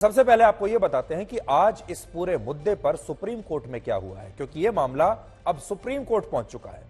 सबसे पहले आपको यह बताते हैं कि आज इस पूरे मुद्दे पर सुप्रीम कोर्ट में क्या हुआ है, क्योंकि यह मामला अब सुप्रीम कोर्ट पहुंच चुका है।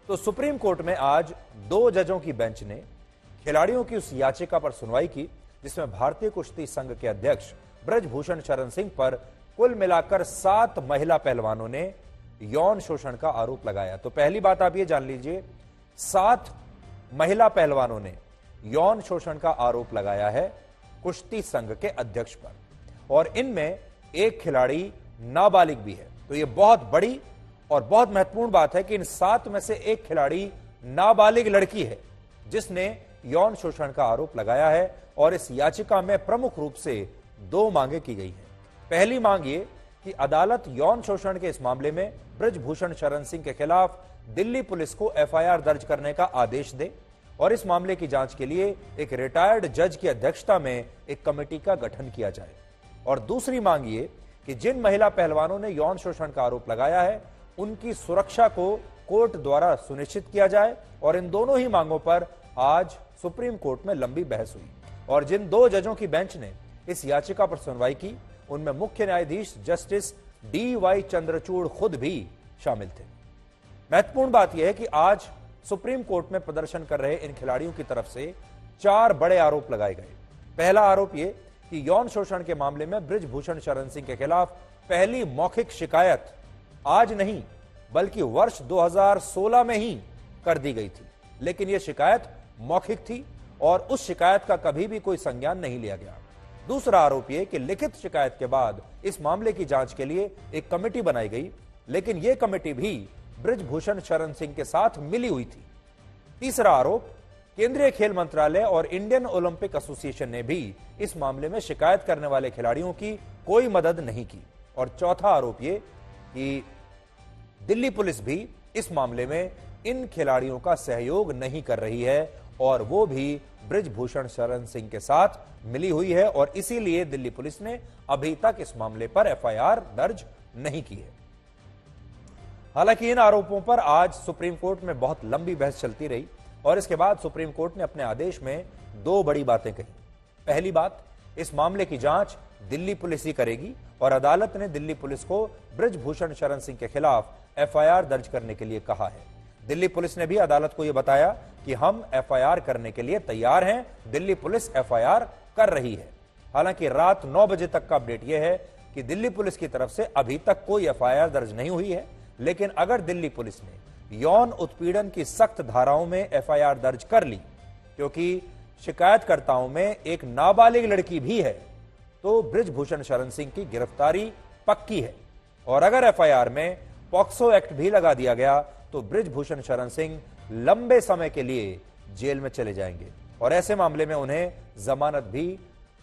तो सुप्रीम कोर्ट में आज 2 जजों की बेंच ने खिलाड़ियों की उस याचिका पर सुनवाई की जिसमें भारतीय कुश्ती संघ के अध्यक्ष ब्रजभूषण शरण सिंह पर कुल मिलाकर 7 महिला पहलवानों ने यौन शोषण का आरोप लगाया। तो पहली बात आप ये जान लीजिए, 7 महिला पहलवानों ने यौन शोषण का आरोप लगाया है कुश्ती संघ के अध्यक्ष पर, और इनमें एक खिलाड़ी नाबालिग भी है। तो यह बहुत बड़ी और बहुत महत्वपूर्ण बात है कि इन 7 में से एक खिलाड़ी नाबालिग लड़की है जिसने यौन शोषण का आरोप लगाया है। और इस याचिका में प्रमुख रूप से 2 मांगे की गई हैं। पहली मांग ये कि अदालत यौन शोषण के इस मामले में ब्रजभूषण शरण सिंह के खिलाफ दिल्ली पुलिस को एफआईआर दर्ज करने का आदेश दे और इस मामले की जांच के लिए एक रिटायर्ड जज की अध्यक्षता में एक कमेटी का गठन किया जाए। और दूसरी मांग ये कि जिन महिला पहलवानों ने यौन शोषण का आरोप लगाया है उनकी सुरक्षा को कोर्ट द्वारा सुनिश्चित किया जाए। और इन दोनों ही मांगों पर आज सुप्रीम कोर्ट में लंबी बहस हुई और जिन 2 जजों की बेंच ने इस याचिका पर सुनवाई की उनमें मुख्य न्यायाधीश जस्टिस DY चंद्रचूड़ खुद भी शामिल थे। महत्वपूर्ण बात यह है कि आज सुप्रीम कोर्ट में प्रदर्शन कर रहे इन खिलाड़ियों की तरफ से 4 बड़े आरोप लगाए गए। पहला आरोप यह कि यौन शोषण के मामले में ब्रजभूषण शरण सिंह के खिलाफ पहली मौखिक शिकायत आज नहीं बल्कि वर्ष 2016 में ही कर दी गई थी, लेकिन यह शिकायत मौखिक थी और उस शिकायत का कभी भी कोई संज्ञान नहीं लिया गया। दूसरा आरोप यह कि लिखित शिकायत के बाद इस मामले की जांच के लिए एक कमेटी बनाई गई, लेकिन यह कमेटी भी ब्रजभूषण शरण सिंह के साथ मिली हुई थी। तीसरा आरोप, केंद्रीय खेल मंत्रालय और इंडियन ओलंपिक एसोसिएशन ने भी इस मामले में शिकायत करने वाले खिलाड़ियों की कोई मदद नहीं की। और चौथा आरोप यह कि दिल्ली पुलिस भी इस मामले में इन खिलाड़ियों का सहयोग नहीं कर रही है और वो भी ब्रजभूषण शरण सिंह के साथ मिली हुई है और इसीलिए दिल्ली पुलिस ने अभी तक इस मामले पर एफआईआर दर्ज नहीं की है। हालांकि इन आरोपों पर आज सुप्रीम कोर्ट में बहुत लंबी बहस चलती रही और इसके बाद सुप्रीम कोर्ट ने अपने आदेश में 2 बड़ी बातें कही। पहली बात, इस मामले की जांच दिल्ली पुलिस ही करेगी और अदालत ने दिल्ली पुलिस को ब्रजभूषण शरण सिंह के खिलाफ एफआईआर दर्ज करने के लिए कहा है। दिल्ली पुलिस ने भी अदालत को यह बताया कि हम एफआईआर करने के लिए तैयार हैं, दिल्ली पुलिस एफआईआर कर रही है। हालांकि रात 9 बजे तक का अपडेट यह है कि दिल्ली पुलिस की तरफ से अभी तक कोई एफआईआर दर्ज नहीं हुई है, लेकिन अगर दिल्ली पुलिस ने यौन उत्पीड़न की सख्त धाराओं में एफआईआर दर्ज कर ली, क्योंकि शिकायतकर्ताओं में एक नाबालिग लड़की भी है, तो ब्रजभूषण शरण सिंह की गिरफ्तारी पक्की है। और अगर एफआईआर में पॉक्सो एक्ट भी लगा दिया गया तो ब्रजभूषण शरण सिंह लंबे समय के लिए जेल में चले जाएंगे और ऐसे मामले में उन्हें जमानत भी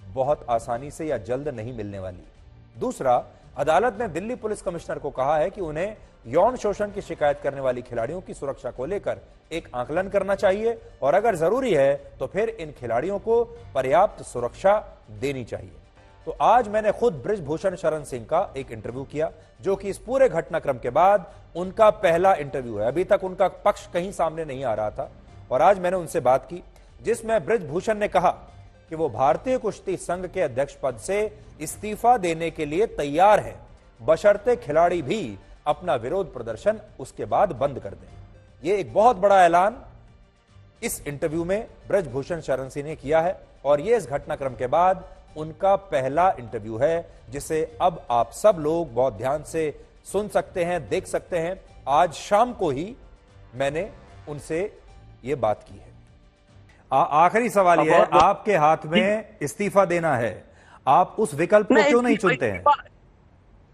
बहुत आसानी से या जल्द नहीं मिलने वाली। दूसरा, अदालत ने दिल्ली पुलिस कमिश्नर को कहा है कि उन्हें यौन शोषण की शिकायत करने वाली खिलाड़ियों की सुरक्षा को लेकर एक आकलन करना चाहिए और अगर जरूरी है तो फिर इन खिलाड़ियों को पर्याप्त सुरक्षा देनी चाहिए। तो आज मैंने खुद ब्रजभूषण शरण सिंह का एक इंटरव्यू किया, जो कि इस पूरे घटनाक्रम के बाद उनका पहला इंटरव्यू है। अभी तक उनका पक्ष कहीं सामने नहीं आ रहा था और आज मैंने उनसे बात की जिसमें ब्रजभूषण ने कहा कि वो भारतीय कुश्ती संघ के अध्यक्ष पद से इस्तीफा देने के लिए तैयार है, बशर्ते खिलाड़ी भी अपना विरोध प्रदर्शन उसके बाद बंद कर दें। यह एक बहुत बड़ा ऐलान इस इंटरव्यू में ब्रजभूषण शरण सिंह ने किया है और यह इस घटनाक्रम के बाद उनका पहला इंटरव्यू है जिसे अब आप सब लोग बहुत ध्यान से सुन सकते हैं, देख सकते हैं। आज शाम को ही मैंने उनसे यह बात की है। आखिरी सवाल यह है, आपके हाथ में इस्तीफा देना है, आप उस विकल्प को क्यों नहीं चुनते हैं?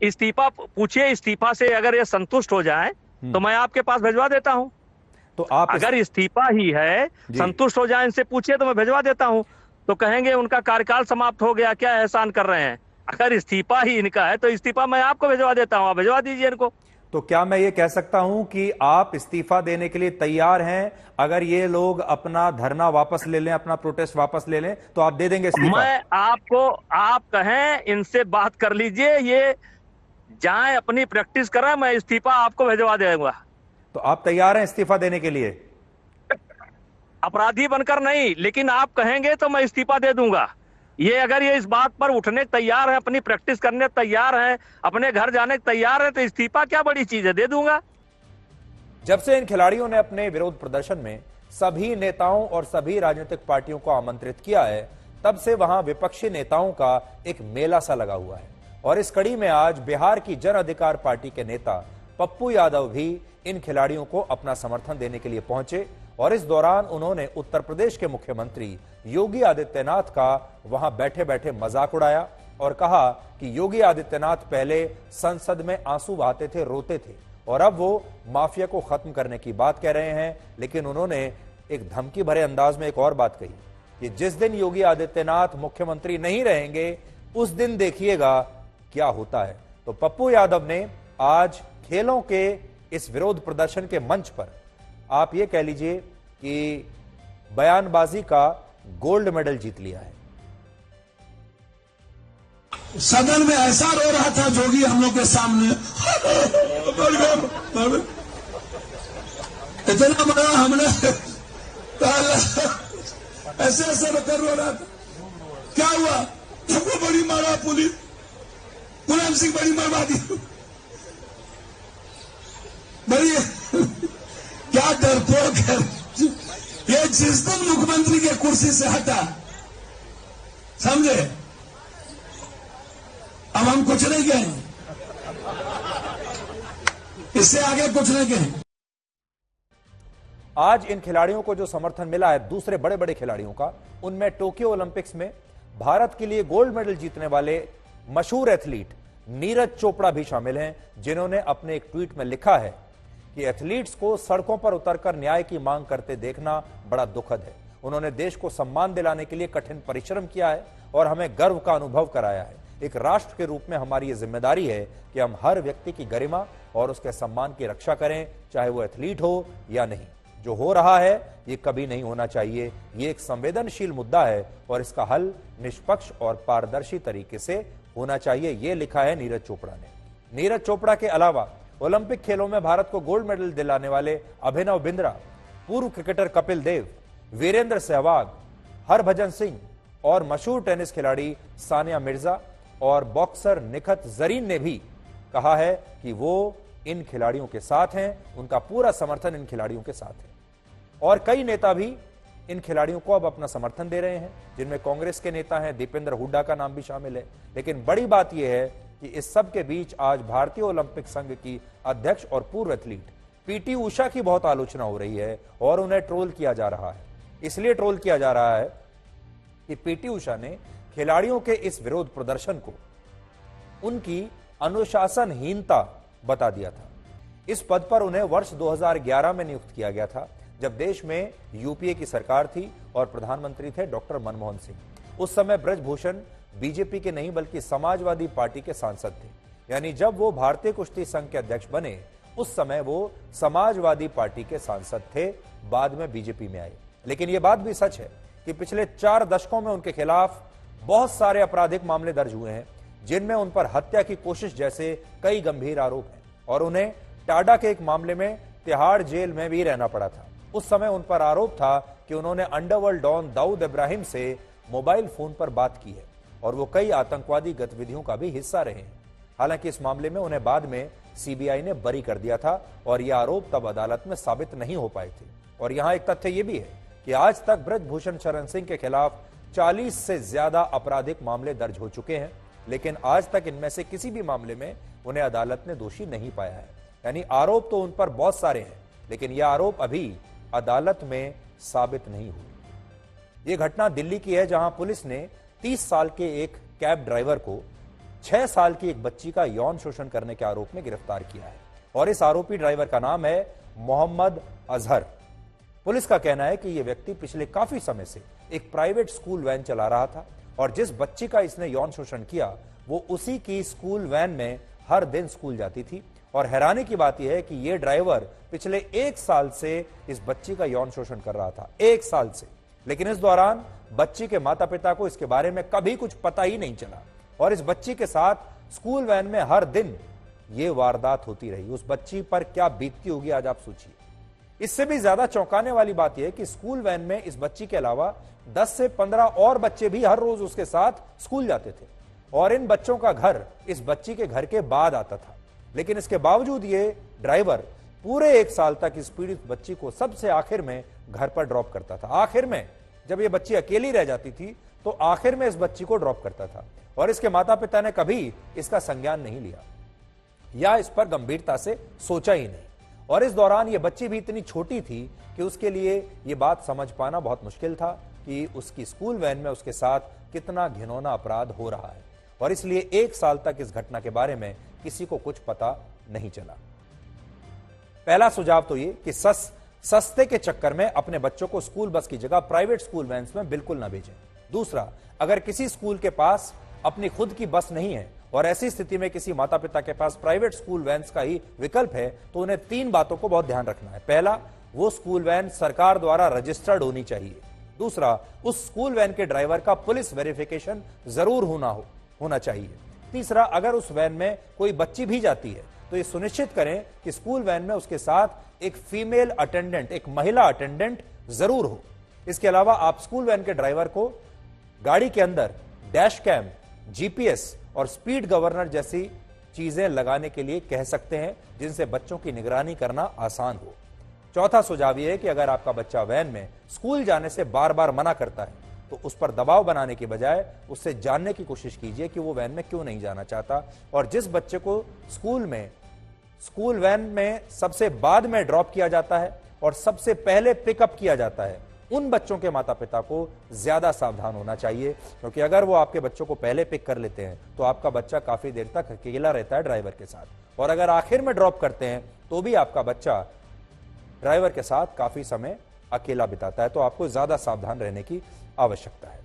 इस्तीफा पूछिए, इस्तीफा से अगर ये संतुष्ट हो जाए तो मैं आपके पास भिजवा देता हूं। तो आप अगर इस्तीफा ही है, संतुष्ट हो जाए, इनसे पूछिए तो मैं भिजवा देता हूं। तो कहेंगे उनका कार्यकाल समाप्त हो गया, क्या एहसान कर रहे हैं। अगर इस्तीफा ही इनका है तो इस्तीफा मैं आपको भिजवा देता हूं, आप भिजवा दीजिए इनको। तो क्या मैं ये कह सकता हूं कि आप इस्तीफा देने के लिए तैयार हैं? अगर ये लोग अपना धरना वापस ले लें, अपना प्रोटेस्ट वापस ले लें, तो आप दे देंगे इस्तीफा? मैं आपको, आप कहें इनसे बात कर लीजिए, ये जाएं अपनी प्रैक्टिस करें, मैं इस्तीफा आपको भिजवा दूंगा। तो आप तैयार हैं इस्तीफा देने के लिए? अपराधी बनकर नहीं, लेकिन आप कहेंगे तो मैं इस्तीफा दे दूंगा। ये अगर ये इस बात पर उठने तैयार है, अपनी प्रैक्टिस करने तैयार है, अपने घर जाने तैयार है, तो इस्तीफा क्या बड़ी चीज है, दे दूंगा। जब से इन खिलाड़ियों ने अपने विरोध प्रदर्शन में सभी नेताओं और सभी राजनीतिक पार्टियों को आमंत्रित किया है, तब से वहां विपक्षी नेताओं का एक मेला सा लगा हुआ है। और इस कड़ी में आज बिहार की जन अधिकार पार्टी के नेता पप्पू यादव भी इन खिलाड़ियों को अपना समर्थन देने के लिए पहुंचे और इस दौरान उन्होंने उत्तर प्रदेश के मुख्यमंत्री योगी आदित्यनाथ का वहां बैठे बैठे मजाक उड़ाया और कहा कि योगी आदित्यनाथ पहले संसद में आंसू बहाते थे, रोते थे, और अब वो माफिया को खत्म करने की बात कह रहे हैं। लेकिन उन्होंने एक धमकी भरे अंदाज में एक और बात कही कि जिस दिन योगी आदित्यनाथ मुख्यमंत्री नहीं रहेंगे, उस दिन देखिएगा क्या होता है। तो पप्पू यादव ने आज खेलों के इस विरोध प्रदर्शन के मंच पर आप ये कह लीजिए कि बयानबाजी का गोल्ड मेडल जीत लिया है। सदन में ऐसा रो रहा था जोगी हम लोग के सामने, इतना बड़ा हमने ऐसे ऐसे बकर रो रहा था। क्या हुआ? हमको बड़ी मारा पुलिस, मुलायम सिंह बड़ी मरवा दी, बड़ी क्या डरपोक है ये। जिस दिन मुख्यमंत्री के कुर्सी से हटा, समझे, अब हम कुछ नहीं कहें, इससे आगे कुछ नहीं कहें। आज इन खिलाड़ियों को जो समर्थन मिला है दूसरे बड़े बड़े खिलाड़ियों का, उनमें टोक्यो ओलंपिक्स में भारत के लिए गोल्ड मेडल जीतने वाले मशहूर एथलीट नीरज चोपड़ा भी शामिल हैं, जिन्होंने अपने एक ट्वीट में लिखा है कि एथलीट्स को सड़कों पर उतरकर न्याय की मांग करते देखना बड़ा दुखद है। उन्होंने देश को सम्मान दिलाने के लिए कठिन परिश्रम किया है और हमें गर्व का अनुभव कराया है। एक राष्ट्र के रूप में हमारी यह जिम्मेदारी है कि हम हर व्यक्ति की गरिमा और उसके सम्मान की रक्षा करें, चाहे वो एथलीट हो या नहीं। जो हो रहा है ये कभी नहीं होना चाहिए। ये एक संवेदनशील मुद्दा है और इसका हल निष्पक्ष और पारदर्शी तरीके से होना चाहिए, ये लिखा है नीरज चोपड़ा ने। नीरज चोपड़ा के अलावा ओलंपिक खेलों में भारत को गोल्ड मेडल दिलाने वाले अभिनव बिंद्रा, पूर्व क्रिकेटर कपिल देव, वीरेंद्र सहवाग, हरभजन सिंह और मशहूर टेनिस खिलाड़ी सानिया मिर्जा और बॉक्सर निखत जरीन ने भी कहा है कि वो इन खिलाड़ियों के साथ हैं, उनका पूरा समर्थन इन खिलाड़ियों के साथ है। और कई नेता भी इन खिलाड़ियों को अब अपना समर्थन दे रहे हैं, जिनमें कांग्रेस के नेता हैं, दीपेंद्र हुड्डा का नाम भी शामिल है। लेकिन बड़ी बात यह है कि इस सब के बीच आज भारतीय ओलंपिक संघ की अध्यक्ष और पूर्व एथलीट पीटी उषा की बहुत आलोचना हो रही है और उन्हें ट्रोल किया जा रहा है। इसलिए ट्रोल किया जा रहा है कि पीटी उषा ने खिलाड़ियों के इस विरोध प्रदर्शन को उनकी अनुशासनहीनता बता दिया था। इस पद पर उन्हें वर्ष 2011 में नियुक्त किया गया था, जब देश में यूपीए की सरकार थी और प्रधानमंत्री थे डॉक्टर मनमोहन सिंह। उस समय ब्रजभूषण बीजेपी के नहीं बल्कि समाजवादी पार्टी के सांसद थे। यानी जब वो भारतीय कुश्ती संघ के अध्यक्ष बने उस समय वो समाजवादी पार्टी के सांसद थे, बाद में बीजेपी में आए। लेकिन यह बात भी सच है कि पिछले 4 दशकों में उनके खिलाफ बहुत सारे आपराधिक मामले दर्ज हुए हैं, जिनमें उन पर हत्या की कोशिश जैसे कई गंभीर आरोप हैं और उन्हें टाडा के एक मामले में तिहाड़ जेल में भी रहना पड़ा था। उस समय उन पर आरोप था कि उन्होंने अंडरवर्ल्ड डॉन दाऊद इब्राहिम से मोबाइल फोन पर बात की है और वो कई आतंकवादी गतिविधियों का भी हिस्सा रहे हैं। हालांकि इस मामले में उन्हें बाद में सीबीआई ने बरी कर दिया था और ये आरोप तब अदालत में साबित नहीं हो पाए थे। और यहां एक तथ्य यह भी है कि आज तक ब्रजभूषण शरण सिंह के खिलाफ 40 से ज्यादा आपराधिक मामले दर्ज हो चुके हैं, लेकिन आज तक इनमें से किसी भी मामले में उन्हें अदालत ने दोषी नहीं पाया है। यानी आरोप तो उन पर बहुत सारे हैं, लेकिन यह आरोप अभी अदालत में साबित नहीं हुए। यह घटना दिल्ली की है, जहां पुलिस ने 30 साल के एक कैब ड्राइवर को 6 साल की एक बच्ची का यौन शोषण करने के आरोप में गिरफ्तार किया है और इस आरोपी ड्राइवर का नाम है मोहम्मद अजहर। पुलिस का कहना है कि यह व्यक्ति पिछले काफी समय से एक प्राइवेट स्कूल वैन चला रहा था और जिस बच्ची का इसने यौन शोषण किया वो उसी की स्कूल वैन में हर दिन स्कूल जाती थी। और हैरानी की बात यह है कि यह ड्राइवर पिछले 1 साल से इस बच्ची का यौन शोषण कर रहा था, 1 साल से। लेकिन इस दौरान बच्ची के माता पिता को इसके बारे में कभी कुछ पता ही नहीं चला और इस बच्ची के साथ स्कूल वैन में हर दिन ये वारदात होती रही। उस बच्ची पर क्या बीतती होगी आज आप सोचिए। इससे भी ज्यादा चौंकाने वाली बात यह है कि स्कूल वैन में इस बच्ची के अलावा 10 से 15 और बच्चे भी हर रोज उसके साथ स्कूल जाते थे और इन बच्चों का घर इस बच्ची के घर के बाद आता था। लेकिन इसके बावजूद ये ड्राइवर पूरे 1 साल तक इस पीड़ित बच्ची को सबसे आखिर में घर पर ड्रॉप करता था। आखिर में जब ये बच्ची अकेली रह जाती थी तो आखिर में इस बच्ची को ड्रॉप करता था और इसके माता पिता ने कभी इसका संज्ञान नहीं लिया या इस पर गंभीरता से सोचा ही नहीं। और इस दौरान ये बच्ची भी इतनी छोटी थी कि उसके लिए ये बात समझ पाना बहुत मुश्किल था कि उसकी स्कूल वैन में उसके साथ कितना घिनौना अपराध हो रहा है और इसलिए 1 साल तक इस घटना के बारे में किसी को कुछ पता नहीं चला। पहला सुझाव तो ये कि सस्ते के चक्कर में अपने बच्चों को स्कूल बस की जगह प्राइवेट स्कूल वैन्स में बिल्कुल ना भेजें। दूसरा, अगर किसी स्कूल के पास अपनी खुद की बस नहीं है और ऐसी स्थिति में किसी माता पिता के पास प्राइवेट स्कूल वैन्स का ही विकल्प है तो उन्हें 3 बातों को बहुत ध्यान रखना है। पहला, वो स्कूल वैन सरकार द्वारा रजिस्टर्ड होनी चाहिए। दूसरा, उस स्कूल वैन के ड्राइवर का पुलिस वेरिफिकेशन जरूर होना चाहिए। तीसरा, अगर उस वैन में कोई बच्ची भी जाती है तो ये सुनिश्चित करें कि स्कूल वैन में उसके साथ एक फीमेल अटेंडेंट, एक महिला अटेंडेंट जरूर हो। इसके अलावा आप स्कूल वैन के ड्राइवर को गाड़ी के अंदर डैश कैम, जीपीएस और स्पीड गवर्नर जैसी चीजें लगाने के लिए कह सकते हैं जिनसे बच्चों की निगरानी करना आसान हो। चौथा सुझाव यह है कि अगर आपका बच्चा वैन में स्कूल जाने से बार बार मना करता है तो उस पर दबाव बनाने की बजाय उससे जानने की कोशिश कीजिए कि वो वैन में क्यों नहीं जाना चाहता। और जिस बच्चे को स्कूल वैन में सबसे बाद में ड्रॉप किया जाता है और सबसे पहले पिकअप किया जाता है, उन बच्चों के माता पिता को ज्यादा सावधान होना चाहिए, क्योंकि अगर वो आपके बच्चों को पहले पिक कर लेते हैं तो आपका बच्चा काफी देर तक अकेला रहता है ड्राइवर के साथ, और अगर आखिर में ड्रॉप करते हैं तो भी आपका बच्चा ड्राइवर के साथ काफी समय अकेला बिताता है। तो आपको ज्यादा सावधान रहने की आवश्यकता है।